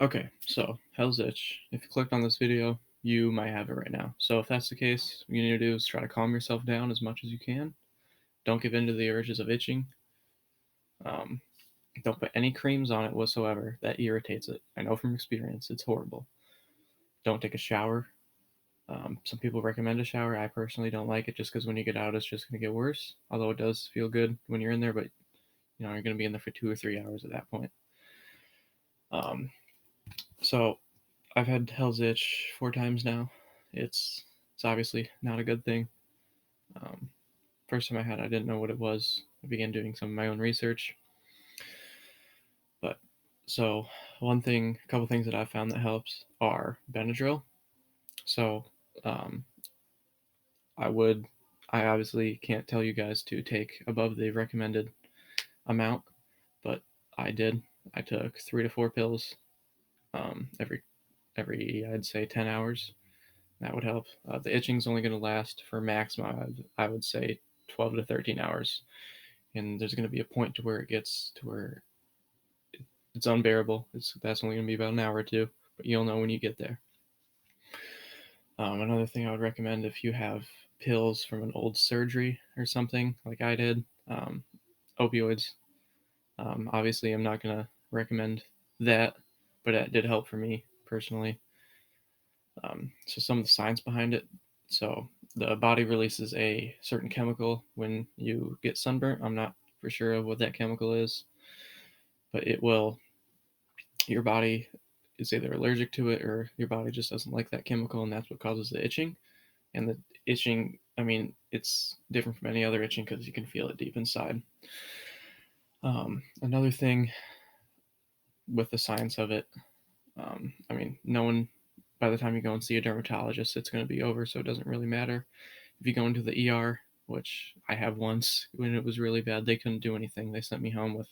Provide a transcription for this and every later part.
Okay, so Hell's Itch. If you clicked on this video, you might have it right now. So if that's the case, what you need to do is try to calm yourself down as much as you can. Don't give in to the urges of itching. Um, don't put any creams on it whatsoever. That irritates it. I know from experience, it's horrible. Don't take a shower. Some people recommend a shower. I personally don't like it just because when you get out, it's just going to get worse. Although it does feel good when you're in there, but you're going to be in there for 2 or 3 hours at that point. So I've had Hell's Itch 4 times now. It's obviously not a good thing. Um, First time I had it, I didn't know what it was. I began doing some of my own research. But so a couple things that I've found that helps are Benadryl. So um, I would, I obviously can't tell you guys to take above the recommended amount, but I did. I took 3 to 4 pills every I'd say 10 hours. That would help. The itching's only going to last for maximum, I would say, 12 to 13 hours. And there's going to be a point to where it gets to where it's unbearable. That's only going to be about an hour or two, but you'll know when you get there. Another thing I would recommend if you have pills from an old surgery or something like I did, opioids. Obviously, I'm not going to recommend that, but it did help for me personally. So some of the science behind it. So the body releases a certain chemical when you get sunburnt. I'm not for sure of what that chemical is, but it will. Your body is either allergic to it or your body just doesn't like that chemical, and that's what causes the itching. And the itching, I mean, it's different from any other itching because you can feel it deep inside. Another thing with the science of it, I mean, no one, by the time you go and see a dermatologist, it's going to be over, so it doesn't really matter. If you go into the ER, which I have once when it was really bad, they couldn't do anything. They sent me home with,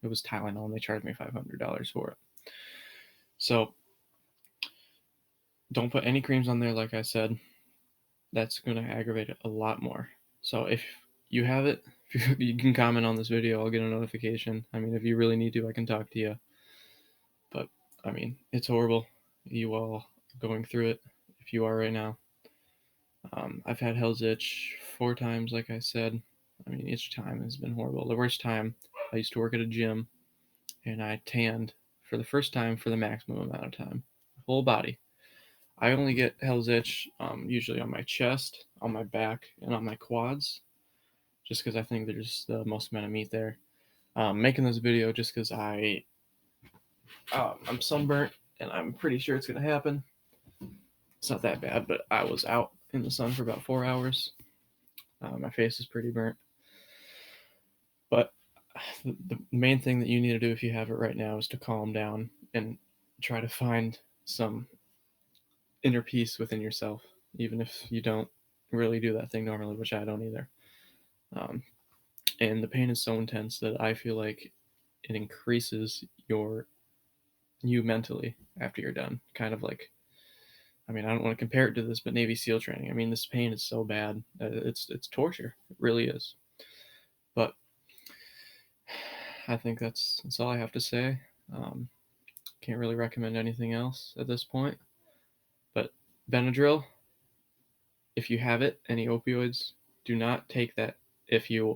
it was Tylenol, and they charged me $500 for it. So don't put any creams on there, like I said. That's going to aggravate it a lot more. So if you have it, you can comment on this video. I'll get a notification. I mean, if you really need to, I can talk to you. But I mean, it's horrible. You all going through it if you are right now. I've had Hell's Itch 4 times, like I said. I mean, each time has been horrible. The worst time, I used to work at a gym, and I tanned for the first time for the maximum amount of time, whole body. I only get Hell's Itch usually on my chest, on my back, and on my quads, just because I think there's the most amount of meat there. Making this video just because I'm sunburnt, and I'm pretty sure it's gonna happen. It's not that bad, but I was out in the sun for about 4 hours. My face is pretty burnt. But the main thing that you need to do if you have it right now is to calm down and try to find some inner peace within yourself, even if you don't really do that thing normally, which I don't either. Um, and the pain is so intense that I feel like it increases you mentally after you're done. Kind of like, I mean, I don't want to compare it to this, but Navy SEAL training. I mean, this pain is so bad. It's torture. It really is. But I think that's all I have to say. Um, can't really recommend anything else at this point. But Benadryl, if you have it, any opioids, do not take that if you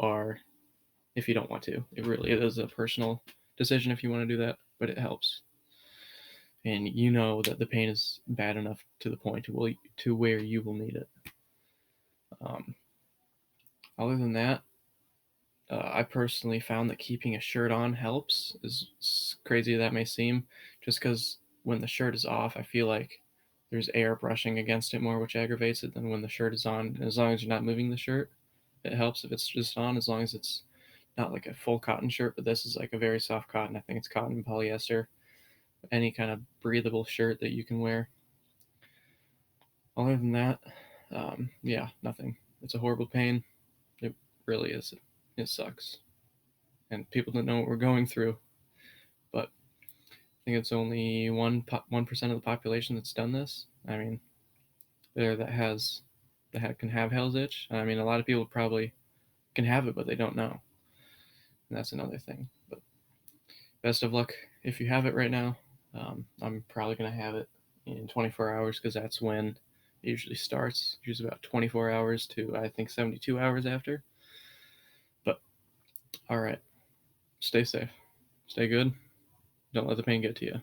don't want to. It is a personal decision if you want to do that, but it helps. And you know that the pain is bad enough to the point to where you will need it. Um, Other than that, I personally found that keeping a shirt on helps, as crazy as that may seem, just because when the shirt is off, I feel like there's air brushing against it more, which aggravates it than when the shirt is on. And as long as you're not moving the shirt, it helps if it's just on, as long as it's not like a full cotton shirt, but this is like a very soft cotton. I think it's cotton and polyester. Any kind of breathable shirt that you can wear. Other than that, yeah, nothing. It's a horrible pain. It really is. It sucks. And people don't know what we're going through. But I think it's only 1% of the population that's done this. I mean, there that can have Hell's Itch. I mean, a lot of people probably can have it, but they don't know. And that's another thing. But best of luck if you have it right now. I'm probably going to have it in 24 hours because that's when it usually starts. Usually about 24 hours to, I think, 72 hours after. But, all right. Stay safe. Stay good. Don't let the pain get to you.